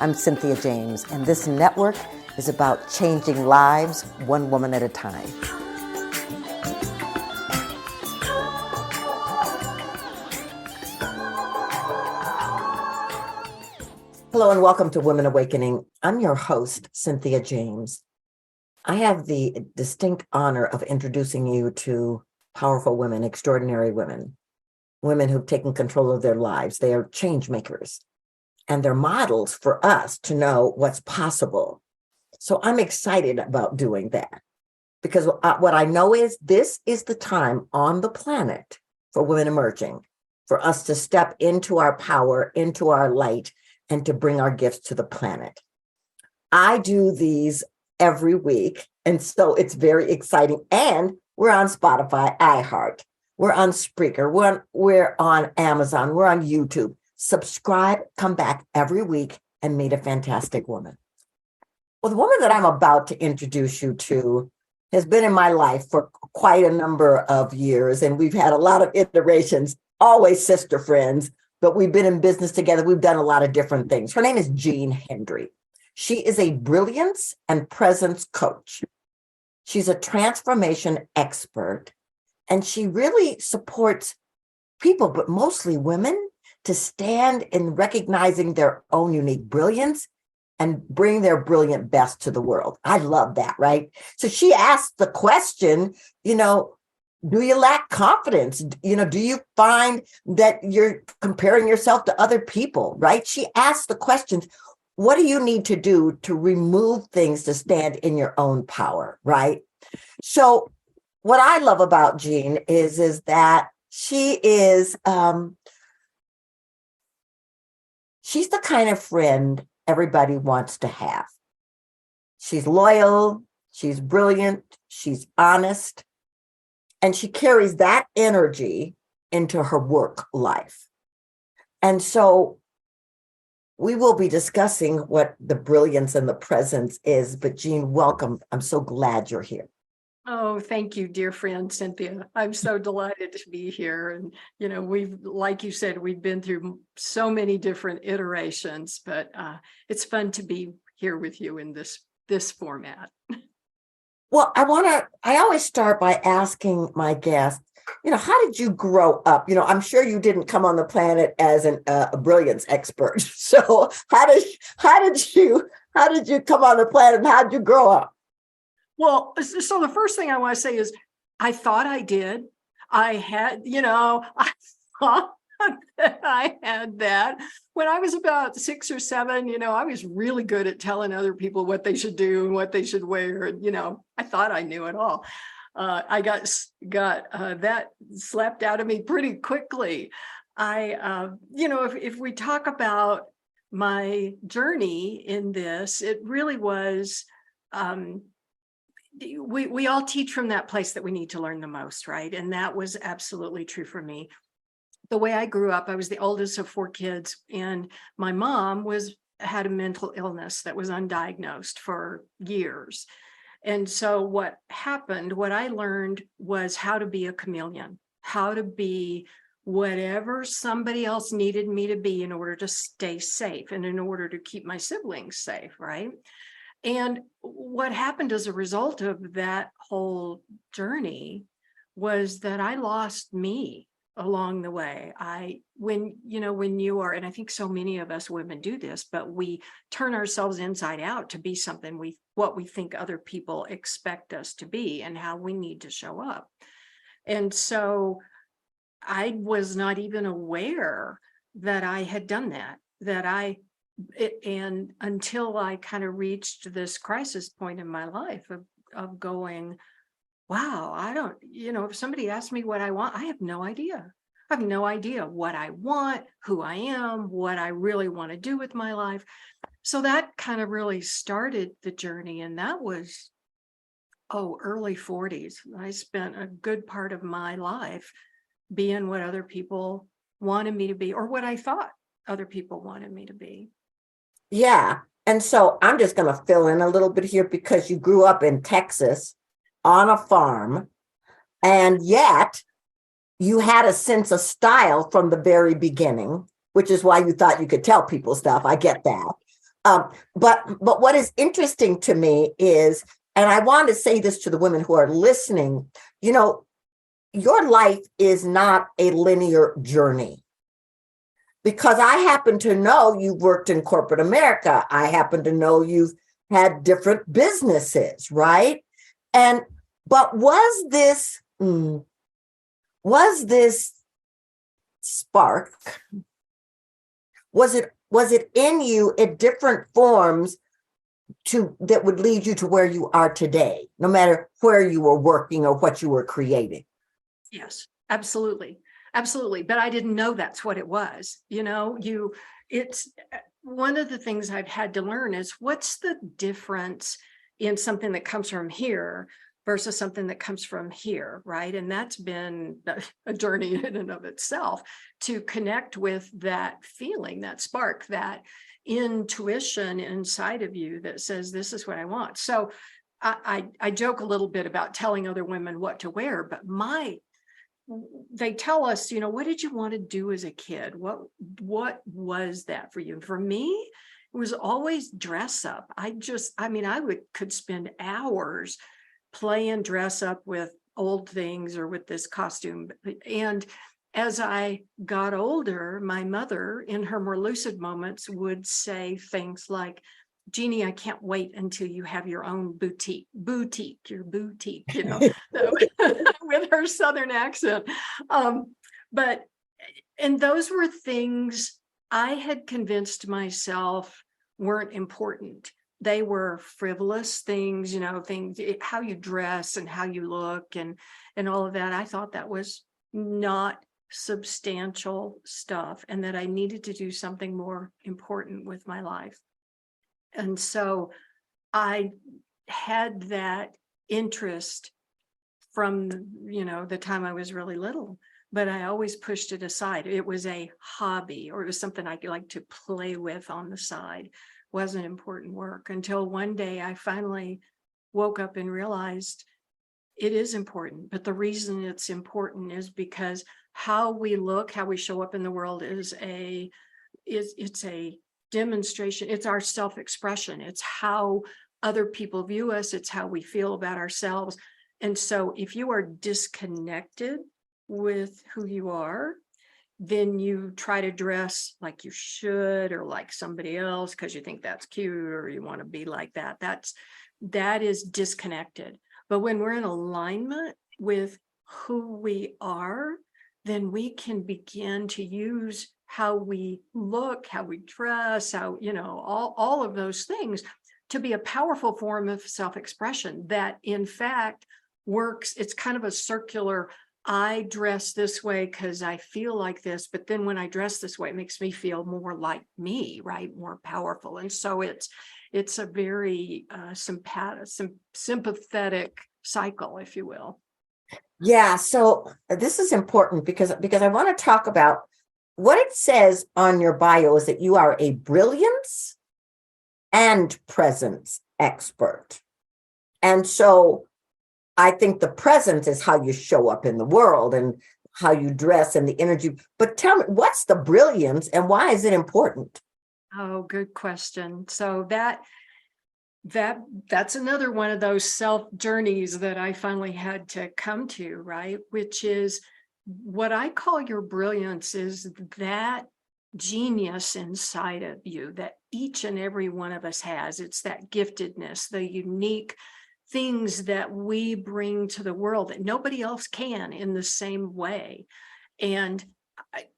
I'm Cynthia James, and this network is about changing lives one woman at a time. Hello and welcome to Women Awakening. I'm your host, Cynthia James. I have the distinct honor of introducing you to powerful women, extraordinary women, women who've taken control of their lives. They are change makers, and they're models for us to know what's possible. So I'm excited about doing that because what I know is this is the time on the planet for women emerging, for us to step into our power, into our light, and to bring our gifts to the planet. I do these every week, and so it's very exciting. And we're on Spotify, iHeart, we're on Spreaker, we're on Amazon, we're on YouTube. Subscribe, come back every week, and meet a fantastic woman. Well, the woman that I'm about to introduce you to has been in my life for quite a number of years, and we've had a lot of iterations, always sister friends, but we've been in business together. We've done a lot of different things. Her name is Hendry. She is a brilliance and presence coach. She's a transformation expert, and she really supports people, but mostly women, to stand in recognizing their own unique brilliance and bring their brilliant best to the world. I love that, right? So she asked the question, do you lack confidence? Do you find that you're comparing yourself to other people, right? She asked the questions, what do you need to do to remove things to stand in your own power, right? So what I love about Jean is that she is, she's the kind of friend everybody wants to have. She's loyal, she's brilliant, she's honest, and she carries that energy into her work life. And so we will be discussing what the brilliance and the presence is, but Jean, welcome. I'm so glad you're here. Oh, thank you, dear friend Cynthia. I'm so delighted to be here. And, we've, like you said, we've been through so many different iterations, but it's fun to be here with you in this format. Well, I always start by asking my guests, how did you grow up? I'm sure you didn't come on the planet as a brilliance expert. So how did you come on the planet and how did you grow up? Well, so the first thing I want to say is I thought I did. I had, I thought that I had that. When I was about 6 or 7, I was really good at telling other people what they should do and what they should wear. And, I thought I knew it all. I got that slapped out of me pretty quickly. If we talk about my journey in this, it really was, we all teach from that place that we need to learn the most, right? And that was absolutely true for me. The way I grew up, I was the oldest of 4 kids, and my mom had a mental illness that was undiagnosed for years. And so what I learned was how to be a chameleon, how to be whatever somebody else needed me to be in order to stay safe and in order to keep my siblings safe, right? And what happened as a result of that whole journey was that I lost me along the way. When you are, and I think so many of us women do this, but we turn ourselves inside out to be something what we think other people expect us to be and how we need to show up. And so I was not even aware that I had done that, and until I kind of reached this crisis point in my life of going, wow, I don't, if somebody asks me what I want, I have no idea. I have no idea what I want, who I am, what I really want to do with my life. So that kind of really started the journey. And that was, early 40s. I spent a good part of my life being what other people wanted me to be, or what I thought other people wanted me to be. Yeah. And so I'm just going to fill in a little bit here because you grew up in Texas on a farm, and yet you had a sense of style from the very beginning, which is why you thought you could tell people stuff. I get that. But what is interesting to me is, and I want to say this to the women who are listening, you know, your life is not a linear journey. Because I happen to know you've worked in corporate America. I happen to know you've had different businesses, right? And but was this spark, was it in you in different forms that would lead you to where you are today, no matter where you were working or what you were creating? Yes, absolutely. Absolutely. But I didn't know that's what it was. It's one of the things I've had to learn is what's the difference in something that comes from here versus something that comes from here, right? And that's been a journey in and of itself to connect with that feeling, that spark, that intuition inside of you that says, this is what I want. So I joke a little bit about telling other women what to wear, but they tell us, what did you want to do as a kid? What was that for you? And for me, it was always dress up. I could spend hours playing dress up with old things or with this costume. And as I got older, my mother, in her more lucid moments, would say things like, Jeannie, I can't wait until you have your own boutique, your boutique, so, with her Southern accent. And those were things I had convinced myself weren't important. They were frivolous things, things, how you dress and how you look and all of that. I thought that was not substantial stuff and that I needed to do something more important with my life. And so I had that interest from, the time I was really little, but I always pushed it aside. It was a hobby, or it was something I like to play with on the side. It wasn't important work until one day I finally woke up and realized it is important. But the reason it's important is because how we look, how we show up in the world it's a demonstration. It's our self-expression. It's how other people view us. It's how we feel about ourselves. And so if you are disconnected with who you are, then you try to dress like you should or like somebody else because you think that's cute or you want to be like that. That is disconnected. But when we're in alignment with who we are, then we can begin to use how we look, how we dress, how, all of those things to be a powerful form of self-expression that in fact works. It's kind of a circular, I dress this way because I feel like this, but then when I dress this way, it makes me feel more like me, right? More powerful. And so it's a very sympathetic cycle, if you will. Yeah, so this is important because I want to talk about what it says on your bio is that you are a brilliance and presence expert. And so I think the presence is how you show up in the world and how you dress and the energy. But tell me, what's the brilliance and why is it important? Oh, good question. So that's another one of those self journeys that I finally had to come to, right? Which is what I call your brilliance is that genius inside of you that each and every one of us has. It's that giftedness, the unique things that we bring to the world that nobody else can in the same way. And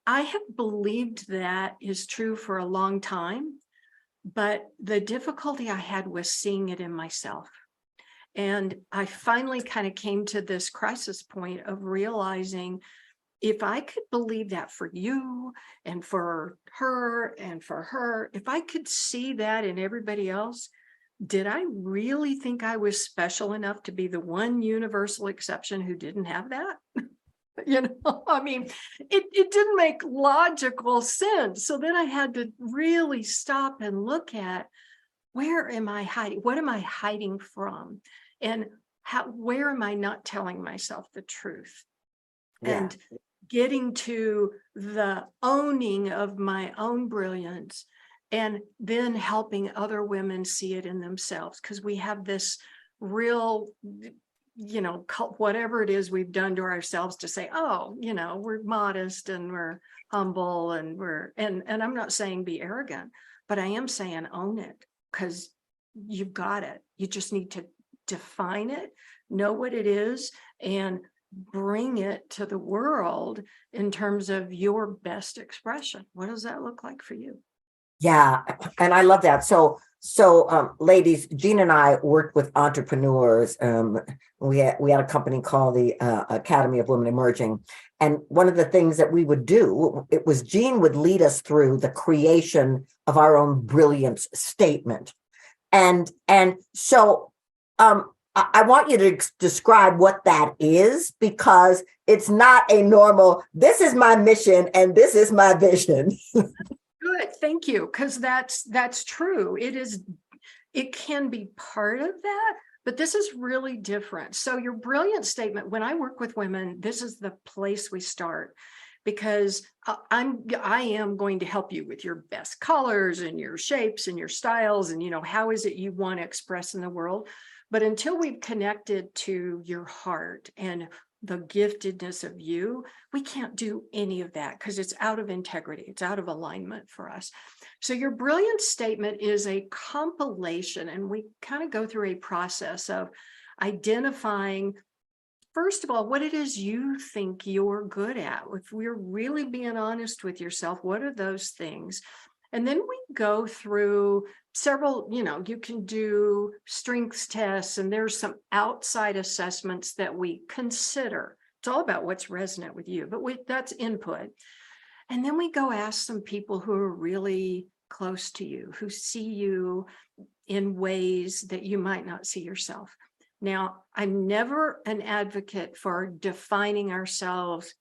I have believed that is true for a long time. But the difficulty I had was seeing it in myself. And I finally kind of came to this crisis point of realizing if I could believe that for you and for her and for her, if I could see that in everybody else, did I really think I was special enough to be the one universal exception who didn't have that? I mean, it didn't make logical sense. So then I had to really stop and look at where am I hiding? What am I hiding from? And where am I not telling myself the truth? Yeah. And getting to the owning of my own brilliance and then helping other women see it in themselves, because we have this real, whatever it is we've done to ourselves to say, oh, we're modest and we're humble and and I'm not saying be arrogant, but I am saying own it, because you've got it. You just need to define it, know what it is, and bring it to the world in terms of your best expression. What does that look like for you? Yeah, and I love that. So, ladies, Jean and I worked with entrepreneurs. We had a company called the Academy of Women Emerging, and one of the things that we would do, it was Jean would lead us through the creation of our own brilliance statement, and so I want you to describe what that is, because it's not a normal, this is my mission and this is my vision. Good, thank you, because that's true. It can be part of that, but this is really different. So your brilliant statement, when I work with women, this is the place we start, because I am going to help you with your best colors and your shapes and your styles, and how is it you want to express in the world. But until we've connected to your heart and the giftedness of you, we can't do any of that, because it's out of integrity. It's out of alignment for us. So your brilliant statement is a compilation, and we kind of go through a process of identifying, first of all, what it is you think you're good at. If we're really being honest with yourself, what are those things? And then we go through several, you can do strengths tests, and there's some outside assessments that we consider. It's all about what's resonant with you, but that's input. And then we go ask some people who are really close to you, who see you in ways that you might not see yourself. Now, I'm never an advocate for defining ourselves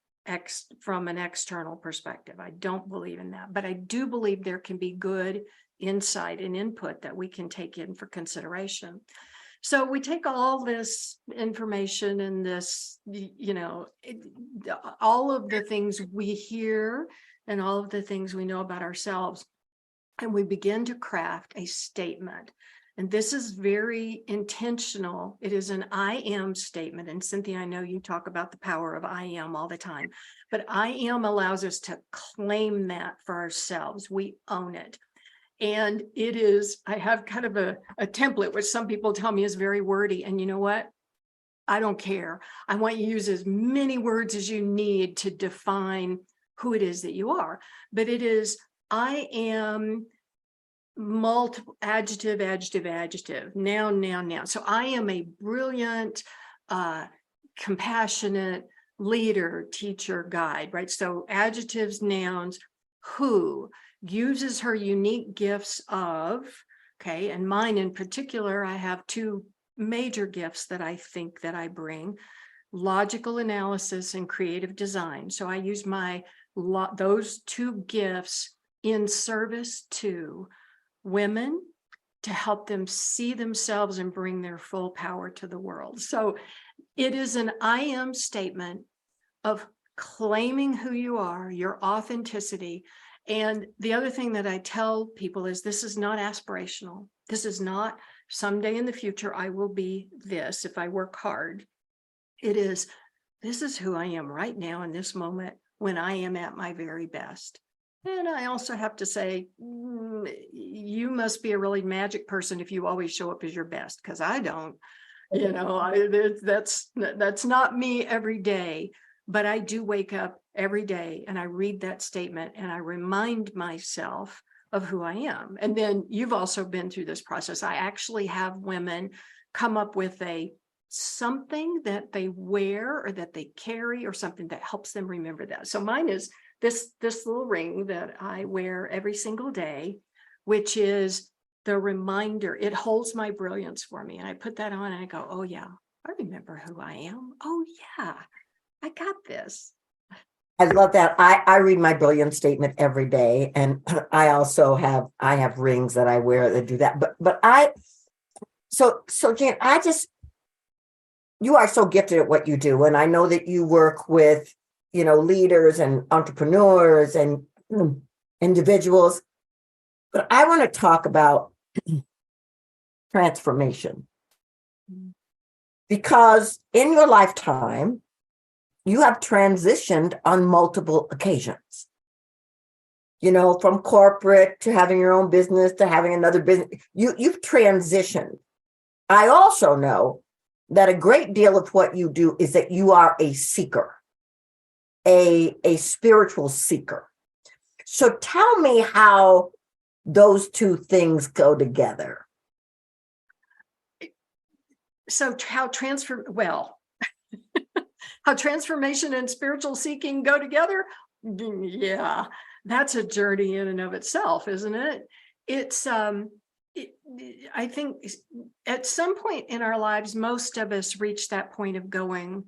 from an external perspective. I don't believe in that, but I do believe there can be good insight and input that we can take in for consideration. So we take all this information and this, all of the things we hear and all of the things we know about ourselves, and we begin to craft a statement. And this is very intentional. It is an I am statement. And Cynthia, I know you talk about the power of I am all the time, but I am allows us to claim that for ourselves. We own it. And it is, I have kind of a template, which some people tell me is very wordy. And you know what? I don't care. I want you to use as many words as you need to define who it is that you are. But it is, I am multiple adjective, noun. So I am a brilliant, compassionate leader, teacher, guide, right? So adjectives, nouns, who uses her unique gifts of, okay, and mine in particular, I have two major gifts that I think that I bring: logical analysis and creative design. So I use those two gifts in service to women, to help them see themselves and bring their full power to the world. So it is an I am statement of claiming who you are, your authenticity. And the other thing that I tell people is this is not aspirational. This is not someday in the future, I will be this if I work hard. It is, this is who I am right now in this moment when I am at my very best. And I also have to say, you must be a really magic person if you always show up as your best, because I don't, that's not me every day. But I do wake up every day and I read that statement and I remind myself of who I am. And then you've also been through this process. I actually have women come up with something that they wear or that they carry or something that helps them remember that. So mine is this little ring that I wear every single day, which is the reminder. It holds my brilliance for me. And I put that on and I go, oh yeah, I remember who I am. Oh yeah, I got this. I love that. I read my brilliance statement every day, and I also have rings that I wear that do that. So Jan, you are so gifted at what you do, and I know that you work with leaders and entrepreneurs and individuals. But I want to talk about transformation, because in your lifetime, you have transitioned on multiple occasions. You know, from corporate to having your own business to having another business, you've transitioned. I also know that a great deal of what you do is that you are a seeker, a spiritual seeker. So tell me how those two things go together. So how how transformation and spiritual seeking go together? Yeah, that's a journey in and of itself, isn't it? It's I think at some point in our lives, most of us reach that point of going,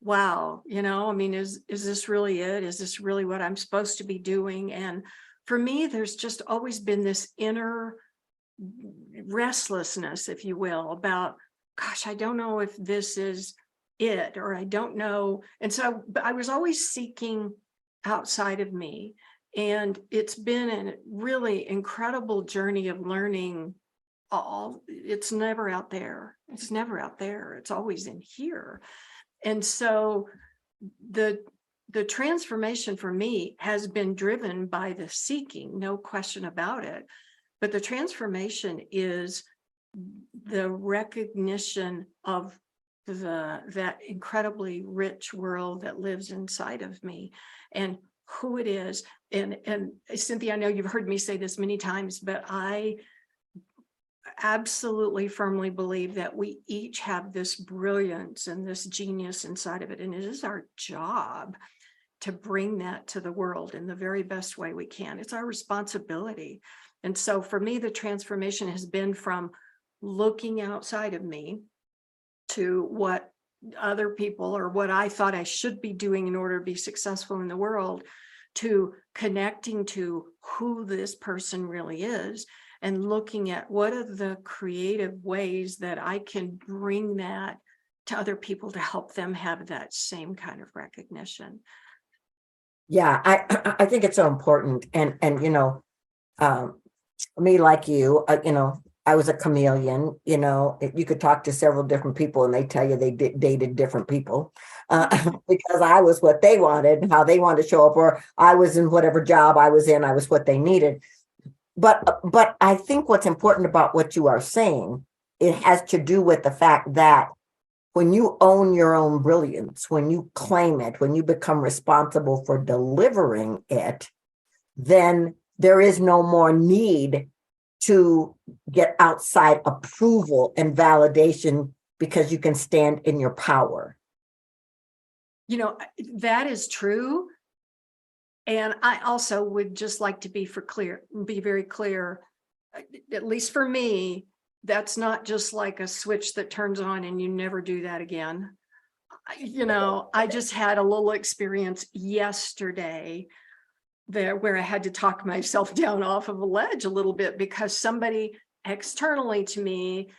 wow, I mean, is this really it? Is this really what I'm supposed to be doing? And for me, there's just always been this inner restlessness, if you will, about, gosh, I don't know if this is it, or I don't know. And so I was always seeking outside of me. And it's been a really incredible journey of learning. It's never out there. It's never out there. It's always in here. And so the transformation for me has been driven by the seeking, no question about it. But the transformation is the recognition of that incredibly rich world that lives inside of me and who it is. And Cynthia, I know you've heard me say this many times, but I absolutely firmly believe that we each have this brilliance and this genius inside of it. And it is our job to bring that to the world in the very best way we can. It's our responsibility. And so for me, the transformation has been from looking outside of me to what other people or what I thought I should be doing in order to be successful in the world, to connecting to who this person really is and looking at what are the creative ways that I can bring that to other people to help them have that same kind of recognition. Yeah, I think it's so important. And me, like you, I was a chameleon. You could talk to several different people and they tell you they dated different people because I was what they wanted, how they wanted to show up, or I was in whatever job I was in, I was what they needed. But I think what's important about what you are saying, it has to do with the fact that when you own your own brilliance, when you claim it, when you become responsible for delivering it, then there is no more need to get outside approval and validation because you can stand in your power. That is true. And I also would just like to be very clear, at least for me, that's not just like a switch that turns on and you never do that again. I just had a little experience yesterday there where I had to talk myself down off of a ledge a little bit because somebody externally to me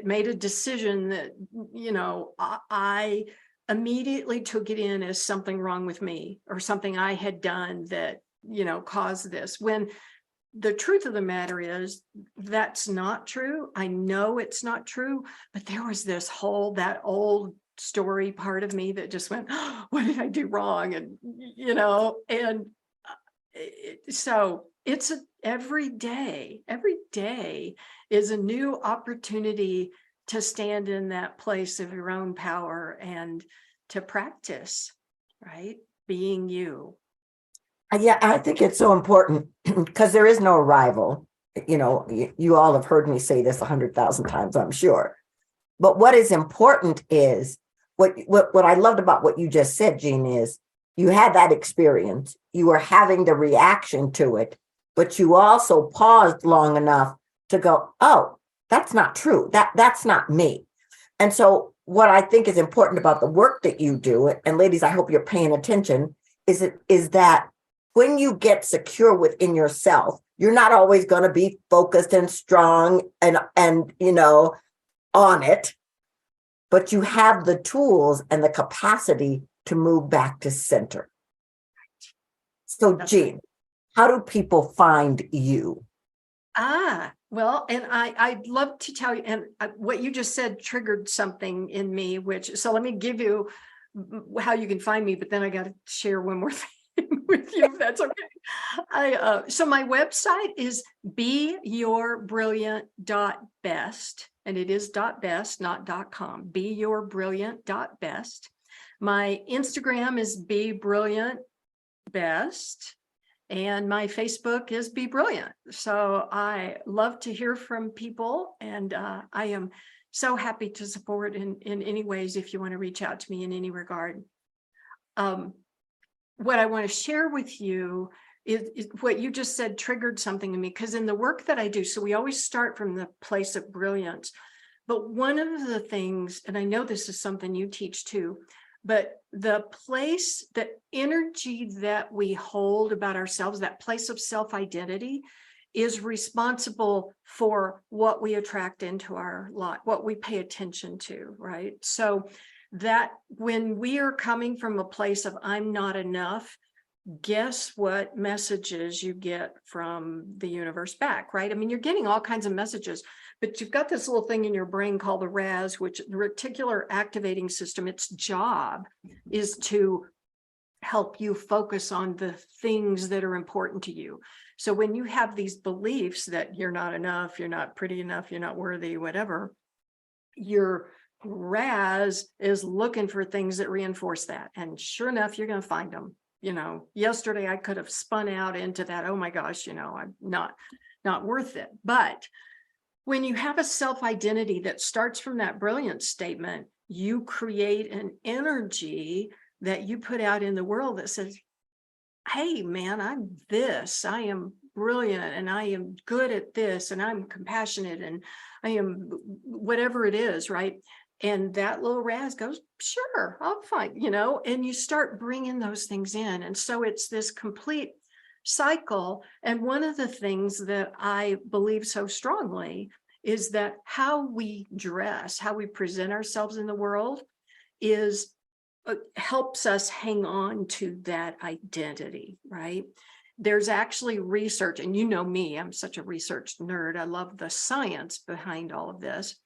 made a decision that, I immediately took it in as something wrong with me or something I had done that, caused this, when the truth of the matter is that's not true. I know it's not true, but there was that old story part of me that just went, oh, what did I do wrong? And, so it's every day is a new opportunity to stand in that place of your own power and to practice, right? Being you. Yeah, I think it's so important because there is no rival. You all have heard me say this 100,000 times, I'm sure. But what is important is what I loved about what you just said, Jean, is you had that experience. You were having the reaction to it, but you also paused long enough to go, oh, that's not true. That's not me. And so what I think is important about the work that you do, and ladies, I hope you're paying attention, is that when you get secure within yourself, you're not always going to be focused and strong and on it, but you have the tools and the capacity to move back to center. So, Jean, how do people find you? Well, and I'd love to tell you, and what you just said triggered something in me, so let me give you how you can find me, but then I got to share one more thing with you, if that's okay. So my website is beyourbrilliant.best, and it is .best, not .com, beyourbrilliant.best. My Instagram is bebrilliantbest. And my Facebook is Be Brilliant. So I love to hear from people, and I am so happy to support in any ways if you want to reach out to me in any regard. What I want to share with you is what you just said triggered something in me, because in the work that I do, so we always start from the place of brilliance. But one of the things, and I know this is something you teach too, but the energy that we hold about ourselves, that place of self-identity, is responsible for what we attract into our life, what we pay attention to, right? So that when we are coming from a place of I'm not enough, guess what messages you get from the universe back, right? I mean, you're getting all kinds of messages, but you've got this little thing in your brain called the RAS, which the reticular activating system, its job is to help you focus on the things that are important to you. So when you have these beliefs that you're not enough, you're not pretty enough, you're not worthy, whatever, your RAS is looking for things that reinforce that. And sure enough, you're going to find them. Yesterday I could have spun out into that, oh my gosh, I'm not worth it. But when you have a self-identity that starts from that brilliance statement, you create an energy that you put out in the world that says, hey, man, I'm this, I am brilliant, and I am good at this, and I'm compassionate, and I am whatever it is, right? And that little RAS goes, sure, I'll find, and you start bringing those things in. And so it's this complete cycle. And one of the things that I believe so strongly is that how we dress, how we present ourselves in the world helps us hang on to that identity, right? There's actually research, and you know me, I'm such a research nerd. I love the science behind all of this.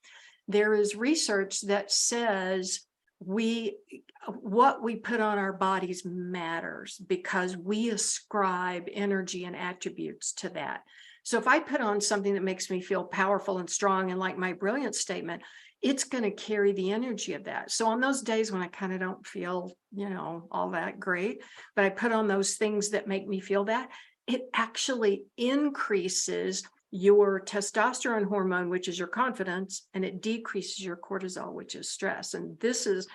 There is research that says what we put on our bodies matters because we ascribe energy and attributes to that. So if I put on something that makes me feel powerful and strong and like my brilliance statement, it's going to carry the energy of that. So on those days when I kind of don't feel, all that great, but I put on those things that make me feel that, it actually increases your testosterone hormone, which is your confidence, and it decreases your cortisol, which is stress. And this is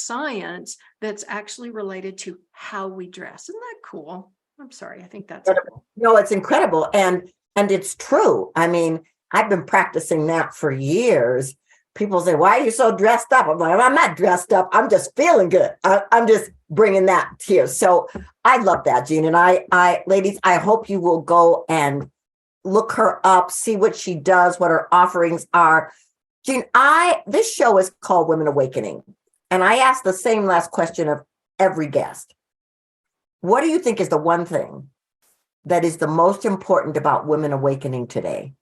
science that's actually related to how we dress. Isn't that cool? I'm sorry. I think that's incredible. No, it's incredible. And it's true. I mean, I've been practicing that for years. People say, why are you so dressed up? I'm like, I'm not dressed up. I'm just feeling good. I'm just bringing that here. So I love that, Jean. And I, ladies, I hope you will go and look her up, see what she does, what her offerings are. Jean, this show is called Women Awakening. And I ask the same last question of every guest. What do you think is the one thing that is the most important about women awakening today?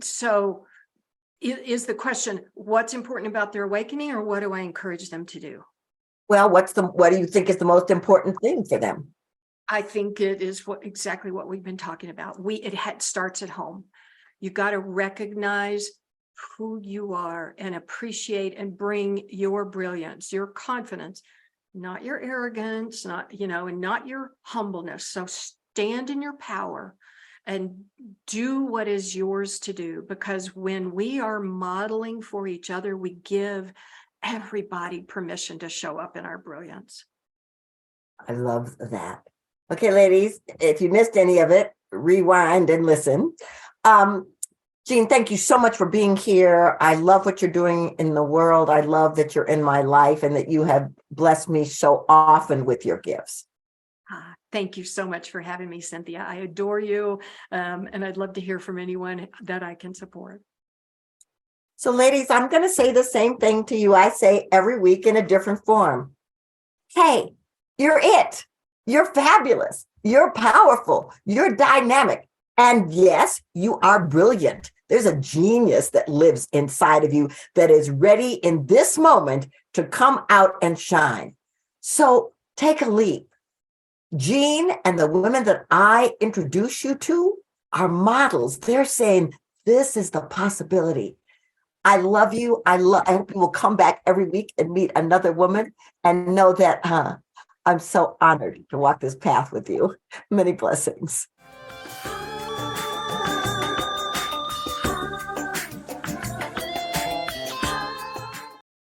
So is the question, what's important about their awakening, or what do I encourage them to do? Well, what do you think is the most important thing for them? I think it is exactly what we've been talking about. It starts at home. You got to recognize who you are and appreciate and bring your brilliance, your confidence, not your arrogance, and not your humbleness. So stand in your power and do what is yours to do, because when we are modeling for each other, we give everybody permission to show up in our brilliance. I love that. Okay, ladies, if you missed any of it, rewind and listen. Jean, thank you so much for being here. I love what you're doing in the world. I love that you're in my life and that you have blessed me so often with your gifts. Thank you so much for having me, Cynthia. I adore you, and I'd love to hear from anyone that I can support. So, ladies, I'm going to say the same thing to you I say every week in a different form. Hey, you're it. You're fabulous. You're powerful. You're dynamic. And yes, you are brilliant. There's a genius that lives inside of you that is ready in this moment to come out and shine. So take a leap. Jean and the women that I introduce you to are models. They're saying, this is the possibility. I love you. I hope you will come back every week and meet another woman and know that I'm so honored to walk this path with you. Many blessings.